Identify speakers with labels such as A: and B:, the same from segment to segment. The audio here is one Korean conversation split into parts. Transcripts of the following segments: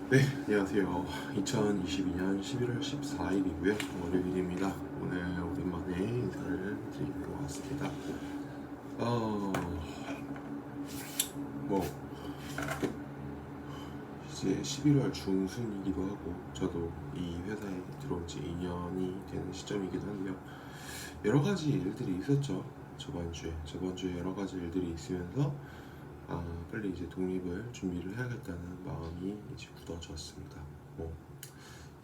A: 네, 안녕하세요. 2022년 11월 14일이고요. 월요일입니다. 오늘 오랜만에 인사를 드리는 것 같습니다. 어, 뭐, 이제 11월 중순이기도 하고, 저도 이 회사에 들어온 지 2년이 되는 시점이기도 한데요. 여러 가지 일들이 있었죠. 저번 주에 여러 가지 일들이 있으면서, 빨리 이제 독립을 준비를 해야겠다는 마음이 이제 굳어졌습니다. 뭐,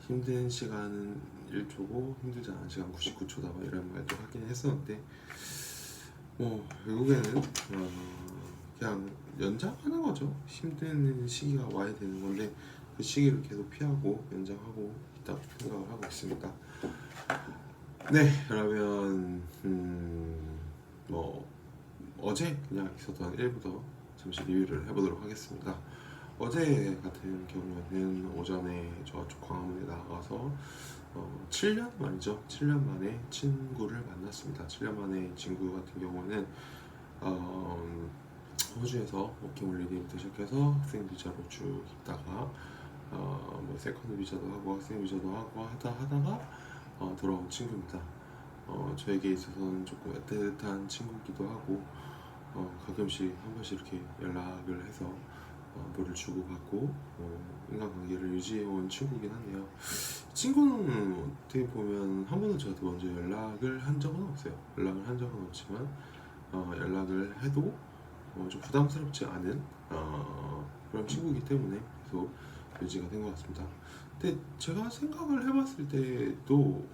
A: 힘든 시간은 1초고 힘들지 않은 시간 99초다 이런 말도 하긴 했었는데 뭐 결국에는 그냥 연장하는 거죠. 힘든 시기가 와야 되는 건데 그 시기를 계속 피하고 연장하고 있다고 생각을 하고 있습니다. 네, 그러면 뭐 어제 그냥 있었던 일부터 잠시 리뷰를 해보도록 하겠습니다. 어제 같은 경우에는 오전에 저쪽 광화문에 나가서 7년 만이죠. 7년 만에 친구를 만났습니다. 7년 만에 친구 같은 경우는 어, 호주에서 워킹홀리데이부터 시작해서 학생 비자로 쭉 있다가 뭐 세컨드 비자도 하고 학생 비자도 하고 하다가 돌아온 친구입니다. 저에게 있어서는 조금 애틋한 친구기도 하고 가끔씩 한 번씩 이렇게 연락을 해서 뭐를 주고받고 인간관계를 유지해온 친구긴 한데요. 친구는 어떻게 보면 한 번도 저한테 먼저 연락을 한 적은 없어요. 연락을 한 적은 없지만 연락을 해도 좀 부담스럽지 않은 그런 친구이기 때문에 계속 유지가 된 것 같습니다. 근데 제가 생각을 해봤을 때도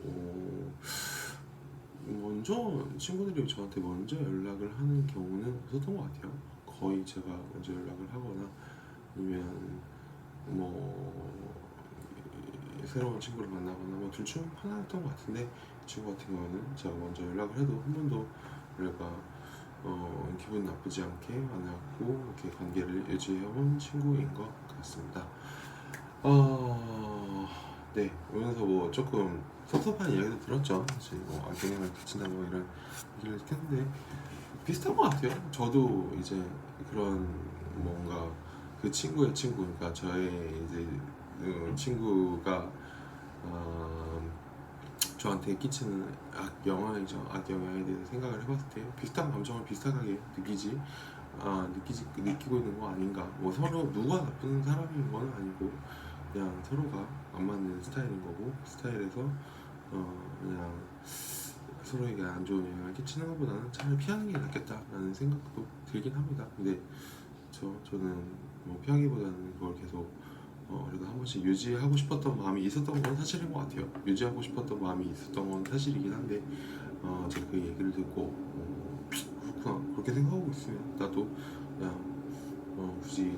A: 먼저 친구들이 저한테 먼저 연락을 하는 경우는 없었던 것 같아요. 거의 제가 먼저 연락을 하거나 아니면 뭐 새로운 친구를 만나거나 뭐 둘 중 하나였던 것 같은데 이 친구 같은 경우는 제가 먼저 연락을 해도 한 번도 내가 기분 나쁘지 않게 만났고 이렇게 관계를 유지해온 친구인 것 같습니다. 네, 오면서 뭐 조금 섭섭한 이야기도 들었죠. 사실 뭐 안경을 붙인다 뭐 이런 얘기를 했는데 비슷한 것 같아요. 저도 이제 그런 뭔가 그 친구의 친구, 그러니까 저의 이제 친구가 어, 저한테 끼치는 악영향이죠. 악영향에 대해서 생각을 해봤을 때 비슷한 감정을 비슷하게 느끼고 있는 거 아닌가. 뭐 서로 누가 나쁜 사람인 건 아니고 그냥 서로가 안 맞는 스타일인 거고 그 스타일에서 그냥 서로에게 안 좋은 영향을 끼치는 것보다는 차라리 피하는 게 낫겠다라는 생각도 들긴 합니다. 근데 저는 뭐 피하기보다는 그걸 계속 그래도 한 번씩 유지하고 싶었던 마음이 있었던 건 사실인 것 같아요. 유지하고 싶었던 마음이 있었던 건 사실이긴 한데 제가 그 얘기를 듣고 그렇구나 그렇게 생각하고 있으면 나도 그냥 굳이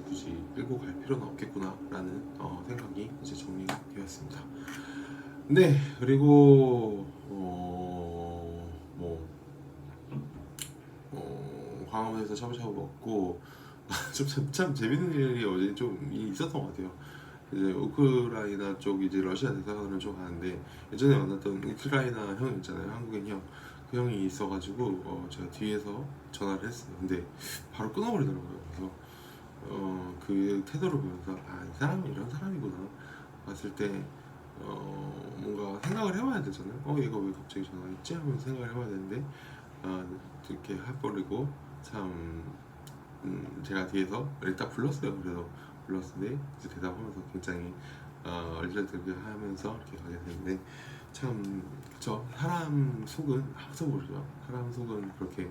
A: 끌고 갈 필요는 없겠구나라는 생각이 이제 정리가 되었습니다. 네, 그리고 뭐 광화문에서 샤브샤브 먹고 참 재밌는 일이 어제 좀 있었던 것 같아요. 이제 우크라이나 쪽 이제 러시아 대사관을 좀 가는데 예전에 만났던 우크라이나 형 있잖아요, 한국인 형. 그 형이 있어가지고 제가 뒤에서 전화를 했어요. 근데 바로 끊어버리더라고요. 그래서 그 태도를 보면서 이 사람은 이런 사람이구나 봤을 때 뭔가 생각을 해봐야 되잖아요. 얘가 왜 갑자기 전화했지 하면서 생각을 해봐야 되는데 이렇게 해버리고 참 제가 뒤에서 딱 불렀어요. 그래서 불렀는데 이제 대답하면서 굉장히 얼떨떨게 하면서 이렇게 가게 됐는데 참 그쵸. 사람 속은 항상 모르죠. 사람 속은 그렇게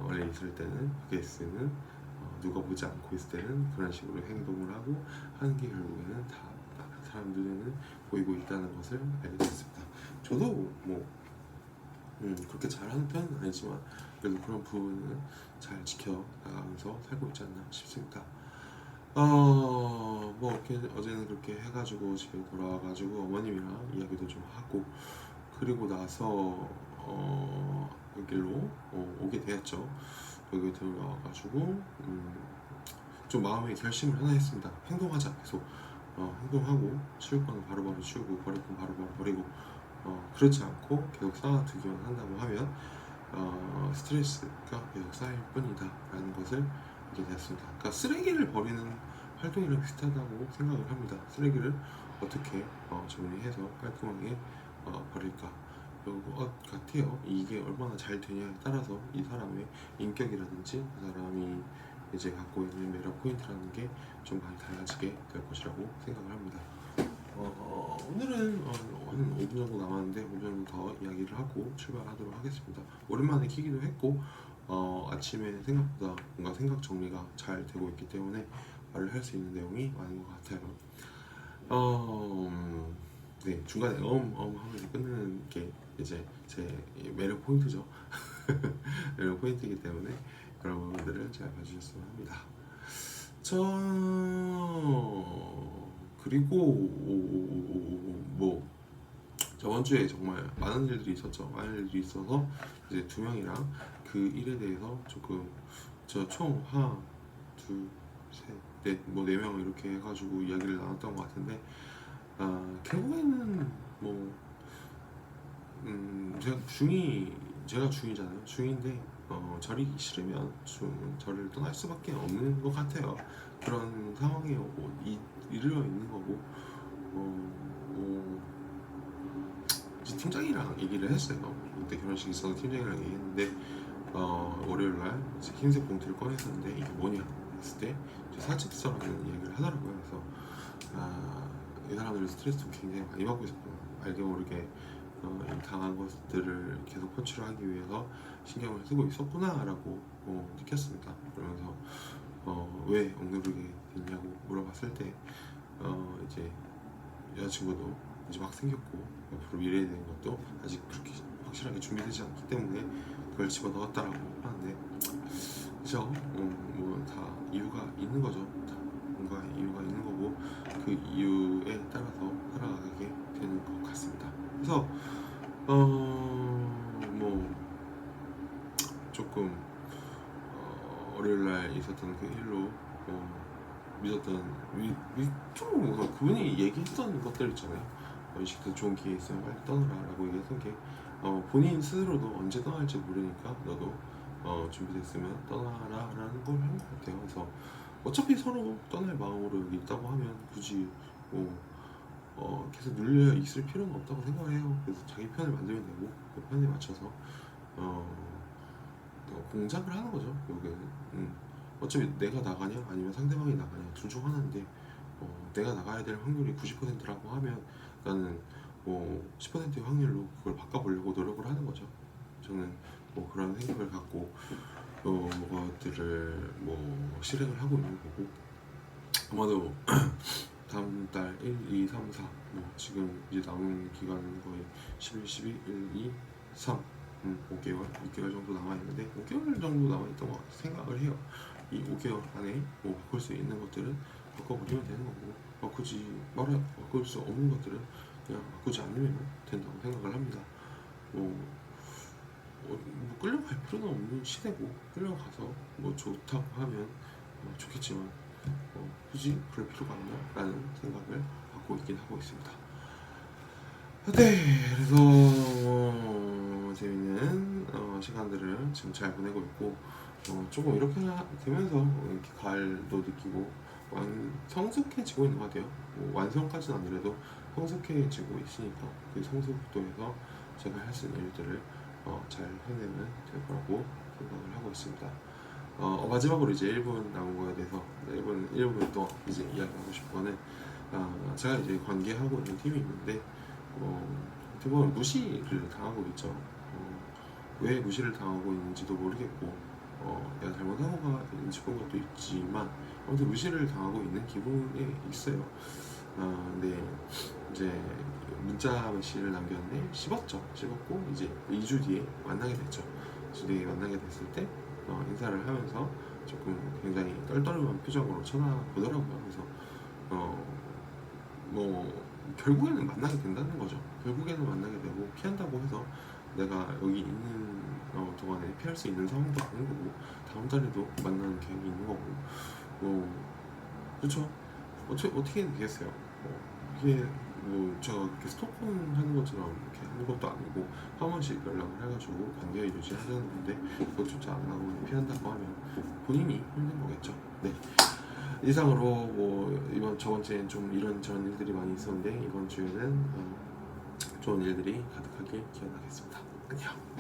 A: 원래 있을 때는 베이스는 누가 보지 않고 있을 때는 그런 식으로 행동을 하고 하는 게 결국에는 다 사람 눈에는 보이고 있다는 것을 알게 됐습니다. 저도 뭐 그렇게 잘하는 편은 아니지만 그래도 그런 부분은 잘 지켜나가면서 살고 있지 않나 싶습니다. 뭐 이렇게 어제는 그렇게 해가지고 집에 돌아와가지고 어머님이랑 이야기도 좀 하고 그리고 나서 여기로 오게 되었죠. 여기 들어와가지고 좀 마음의 결심을 하나 했습니다. 행동하자 계속 행동하고 치울 거는 바로바로 치우고 버릴 건 바로바로 버리고 그렇지 않고 계속 쌓아두기만 한다고 하면 스트레스가 계속 쌓일 뿐이다 라는 것을 알게 되었습니다. 그러니까 쓰레기를 버리는 활동이랑 비슷하다고 생각을 합니다. 쓰레기를 어떻게 정리해서 깔끔하게 버릴까 것 같아요. 이게 얼마나 잘 되냐에 따라서 이 사람의 인격이라든지 그 사람이 이제 갖고 있는 매력 포인트라는 게 좀 많이 달라지게 될 것이라고 생각을 합니다. 오늘은 한 5분 정도 남았는데 5분 정도 더 이야기를 하고 출발하도록 하겠습니다. 오랜만에 키기도 했고 아침에 생각보다 뭔가 생각 정리가 잘 되고 있기 때문에 말을 할 수 있는 내용이 많은 것 같아요. 네, 중간에 하면서 끝내는 게 이제 제 매력 포인트죠. 매력 포인트이기 때문에 그런 부분들을 잘 봐주셨으면 합니다. 그리고 뭐 저번 주에 정말 많은 일들이 있었죠. 많은 일들이 있어서 이제 두 명이랑 그 일에 대해서 조금 저 총 하나, 둘, 셋, 넷, 뭐 4명 이렇게 해가지고 이야기를 나눴던 것 같은데 결국에는 뭐 제가 중이잖아요. 중인데 저리 싫으면 저를 떠날 수밖에 없는 것 같아요. 그런 상황에 이르러 있는 거고 이제 팀장이랑 얘기를 했어요. 그때 결혼식 있어서 팀장이랑 얘기했는데 월요일날 흰색 봉투를 꺼냈었는데 이게 뭐냐 했을 때 사직서라는 이야기를 하더라고요. 그래서 이 사람들이 스트레스도 굉장히 많이 받고 있었구나. 알게 모르게 이 당한 것들을 계속 표출하기 위해서 신경을 쓰고 있었구나라고 느꼈습니다. 그러면서 왜 억누르게 됐냐고 물어봤을 때 이제 여자친구도 이제 막 생겼고 앞으로 미래에 대한 것도 아직 그렇게 확실하게 준비되지 않기 때문에 그걸 집어넣었다라고 하는데 그죠? 뭐 다 이유가 있는 거죠. 다 뭔가 이유가 있는 거고 그 이유에 따라서 살아가게 되는 것 같습니다. 그래서 뭐 조금 월요일날 있었던 그 일로 믿었던 좀 그분이 얘기했던 것들 있잖아요. 이식도 좋은 기회 있으면 빨리 떠나라라고 얘기했던 게 본인 스스로도 언제 떠날지 모르니까 너도 준비됐으면 떠나라라는 걸 한 것 같아요. 그래서 어차피 서로 떠날 마음으로 여기 있다고 하면 굳이 계속 눌려 있을 필요는 없다고 생각을 해요. 그래서 자기 편을 만들면 되고 그 편에 맞춰서 공작을 하는 거죠. 여기는 어차피 내가 나가냐 아니면 상대방이 나가냐 둘 중 하나인데 내가 나가야 될 확률이 90%라고 하면 나는 10%의 확률로 그걸 바꿔보려고 노력을 하는 거죠. 저는 그런 생각을 갖고 뭐가들을 실행을 하고 있는 거고 아마도 다음 달 1, 2, 3, 4 지금 이제 남은 기간은 거의 11, 12, 1, 2, 3 5개월, 6개월 정도 남아있는데 5개월 정도 남아있던 것 생각을 해요. 이 5개월 안에 바꿀 수 있는 것들은 바꿔버리면 되는 거고 바꿀 수 없는 것들은 그냥 바꾸지 않으면 된다고 생각을 합니다. 끌려갈 필요는 없는 시대고 끌려가서 좋다고 하면 좋겠지만 굳이 그럴 필요가 없나 라는 생각을 갖고 있긴 하고 있습니다. 네, 그래서 재밌는 시간들을 지금 잘 보내고 있고 조금 이렇게 되면서 이렇게 가을도 느끼고 성숙해지고 있는 것 같아요. 완성까지는 아니라도 성숙해지고 있으니까 그 성숙도에서 제가 할 수 있는 일들을 잘 해내면 될 거라고 생각을 하고 있습니다. 마지막으로 이제 1분 남은 거에 대해서 1분 동안 이제 이야기하고 싶은 거는 제가 이제 관계하고 있는 팀이 있는데 어떻게 보면 무시를 당하고 있죠. 왜 무시를 당하고 있는지도 모르겠고 내가 잘못한 거가 있는지 그런 것도 있지만 아무튼 무시를 당하고 있는 기분에 있어요. 근데 이제 문자 메시지를 남겼는데 씹었고 이제 2주 뒤에 만나게 됐죠. 2주 뒤에 만나게 됐을 때 인사를 하면서 조금 굉장히 떨떠름한 표정으로 쳐다보더라고요. 그래서 결국에는 만나게 된다는 거죠. 결국에는 만나게 되고 피한다고 해서 내가 여기 있는 동안에 피할 수 있는 상황도 아닌 거고 다음 달에도 만나는 계획이 있는 거고 그렇죠. 어떻게 되겠어요. 이게 제가 이렇게 스토킹 하는 것처럼 이렇게 하는 것도 아니고 한 번씩 연락을 해가지고 관계 유지하자는 건데 그것조차 안 하고 피한다고 하면 본인이 힘든 거겠죠. 네. 이상으로 뭐 이번 저번 주엔 좀 이런저런 일들이 많이 있었는데 이번 주에는 좋은 일들이 가득하게 기원하겠습니다. 안녕.